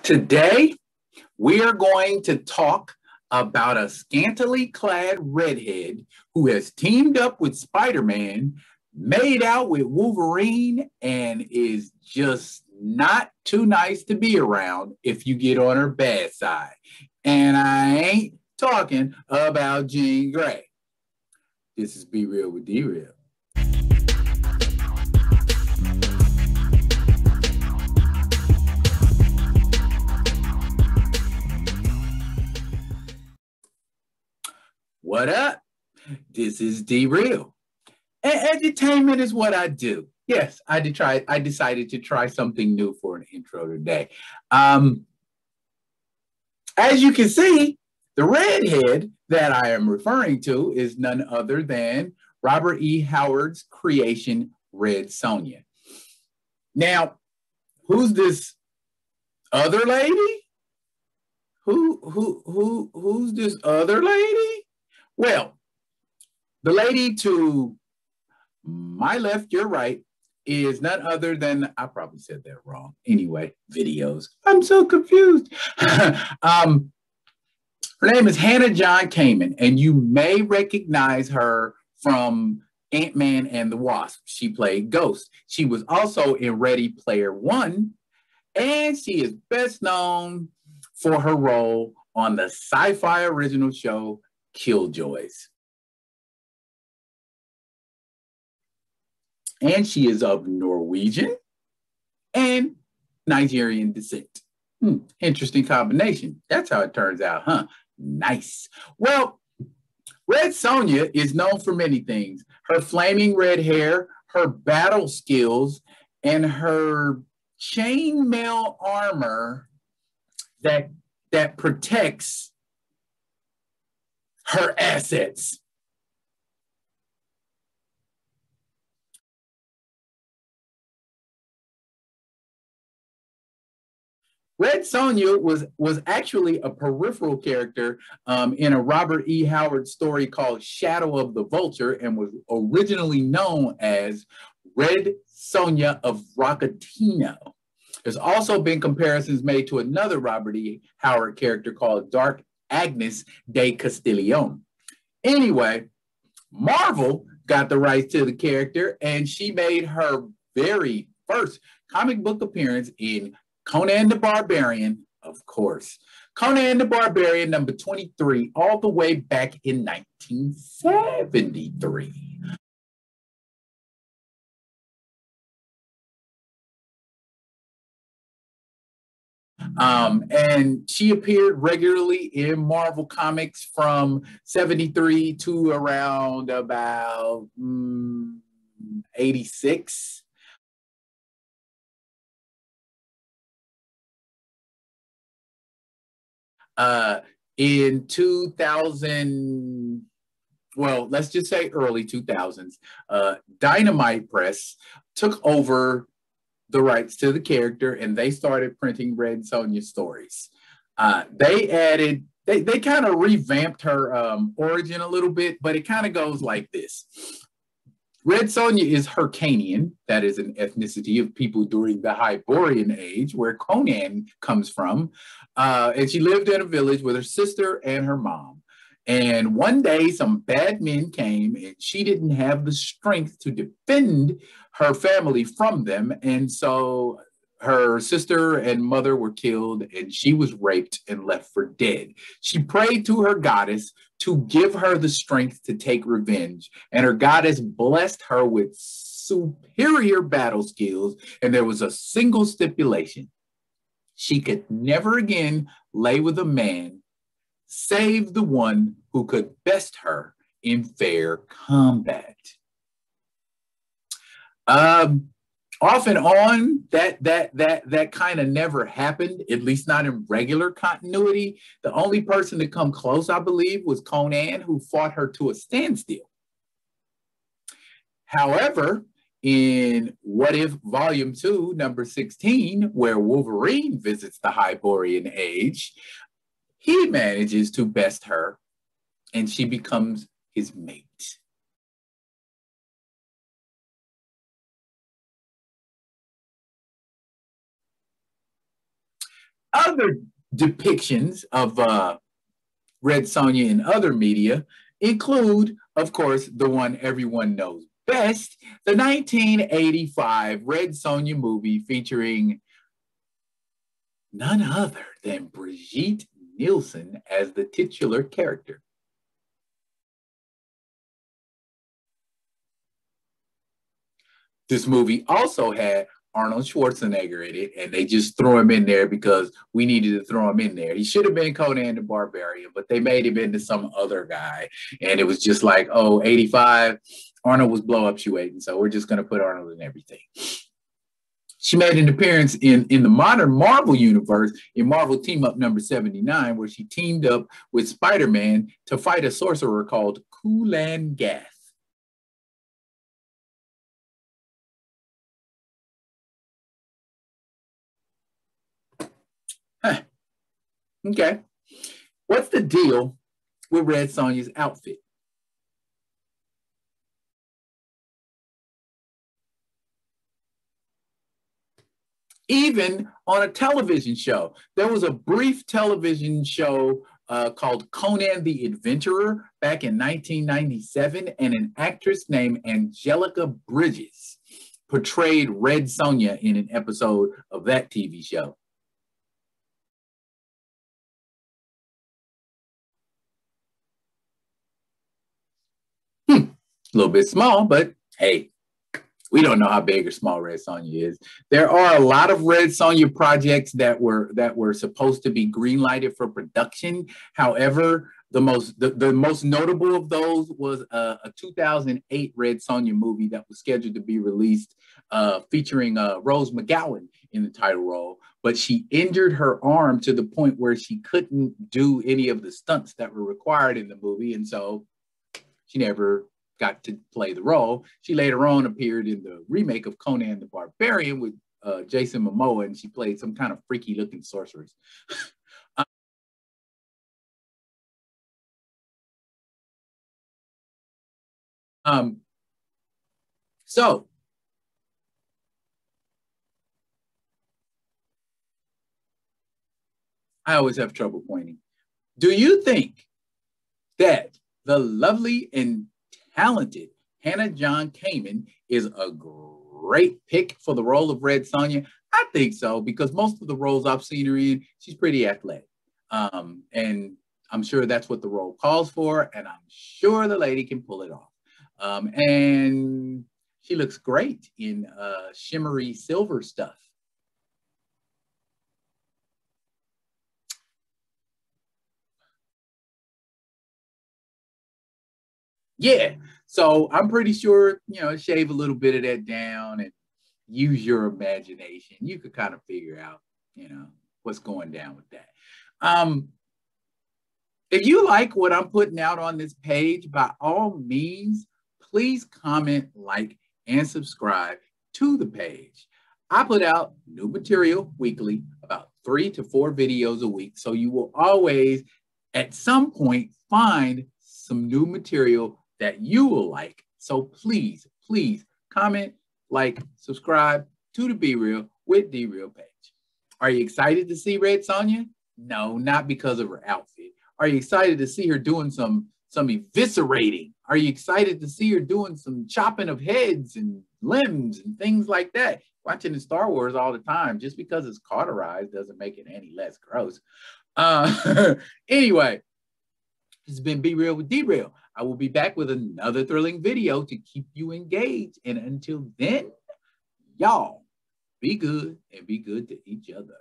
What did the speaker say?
Today, we are going to talk about a scantily clad redhead who has teamed up with Spider-Man, made out with Wolverine, and is just not too nice to be around if you get on her bad side. And I ain't talking about Jean Grey. This is Be Real with D-Real. What up? This is D-Real. Entertainment is what I do. Yes, I decided to try something new for an intro today. As you can see, the redhead that I am referring to is none other than Robert E. Howard's creation, Red Sonja. Now, who's this other lady? Who's this other lady? Well, the lady to my left, your right, is none other than, I probably said that wrong. Anyway, videos. I'm so confused. Her name is Hannah John-Kamen, and you may recognize her from Ant-Man and the Wasp. She played Ghost. She was also in Ready Player One, and she is best known for her role on the sci-fi original show Killjoys. And she is of Norwegian and Nigerian descent. Interesting combination. That's how it turns out, huh? Nice. Well, Red Sonja is known for many things. Her flaming red hair, her battle skills, and her chainmail armor that protects her assets. Red Sonja was actually a peripheral character in a Robert E. Howard story called Shadow of the Vulture, and was originally known as Red Sonja of Rocketino. There's also been comparisons made to another Robert E. Howard character called Dark Agnes de Castillon. Anyway, Marvel got the rights to the character, and she made her very first comic book appearance in Conan the Barbarian, of course. Conan the Barbarian, number 23, all the way back in 1973. And she appeared regularly in Marvel Comics from 73 to around about 86. In 2000, well, let's just say early 2000s, Dynamite Press took over the rights to the character, and they started printing Red Sonja stories. They kind of revamped her origin a little bit, but it kind of goes like this. Red Sonja is Hyrcanian, that is an ethnicity of people during the Hyborian age, where Conan comes from. And she lived in a village with her sister and her mom. And one day, some bad men came, and she didn't have the strength to defend her family from them. And so her sister and mother were killed, and she was raped and left for dead. She prayed to her goddess to give her the strength to take revenge. And her goddess blessed her with superior battle skills. And there was a single stipulation. She could never again lay with a man save the one who could best her in fair combat. Off and on, that kind of never happened, at least not in regular continuity. The only person to come close, I believe, was Conan, who fought her to a standstill. However, in What If Volume 2, number 16, where Wolverine visits the Hyborian age, he manages to best her, and she becomes his mate. Other depictions of Red Sonja in other media include, of course, the one everyone knows best, the 1985 Red Sonja movie featuring none other than Brigitte Nielsen as the titular character. This movie also had Arnold Schwarzenegger in it, and they just threw him in there because we needed to throw him in there. He should have been Conan the Barbarian, but they made him into some other guy. And it was just like, oh, 85, Arnold was blow up shoe waiting, so we're just going to put Arnold in everything. She made an appearance in the modern Marvel universe in Marvel Team Up number 79, where she teamed up with Spider-Man to fight a sorcerer called Kulan Gath. Huh. Okay. What's the deal with Red Sonja's outfit? Even on a television show, there was a brief television show called Conan the Adventurer back in 1997, and an actress named Angelica Bridges portrayed Red Sonja in an episode of that TV show. A little bit small, but hey, we don't know how big or small Red Sonja is. There are a lot of Red Sonja projects that were supposed to be greenlighted for production. However, the most notable of those was a 2008 Red Sonja movie that was scheduled to be released, featuring Rose McGowan in the title role, but she injured her arm to the point where she couldn't do any of the stunts that were required in the movie, and so she never got to play the role. She later on appeared in the remake of Conan the Barbarian with Jason Momoa, and she played some kind of freaky looking sorceress. um, so I always have trouble pointing. Do you think that the lovely and talented Hannah John-Kamen is a great pick for the role of Red Sonja? I think so, because most of the roles I've seen her in, she's pretty athletic. And I'm sure that's what the role calls for, and I'm sure the lady can pull it off. And she looks great in shimmery silver stuff. Yeah. So I'm pretty sure, shave a little bit of that down and use your imagination. You could kind of figure out, what's going down with that. Um, if you like what I'm putting out on this page, by all means, please comment, like, and subscribe to the page. I put out new material weekly, about 3 to 4 videos a week. So you will always, at some point, find some new material that you will like. So please, please comment, like, subscribe to the Be Real with D Real page. Are you excited to see Red Sonja? No, not because of her outfit. Are you excited to see her doing some eviscerating? Are you excited to see her doing some chopping of heads and limbs and things like that? Watching in Star Wars all the time. Just because it's cauterized doesn't make it any less gross. Anyway, this has been Be Real with D Real. I will be back with another thrilling video to keep you engaged. And until then, y'all, be good and be good to each other.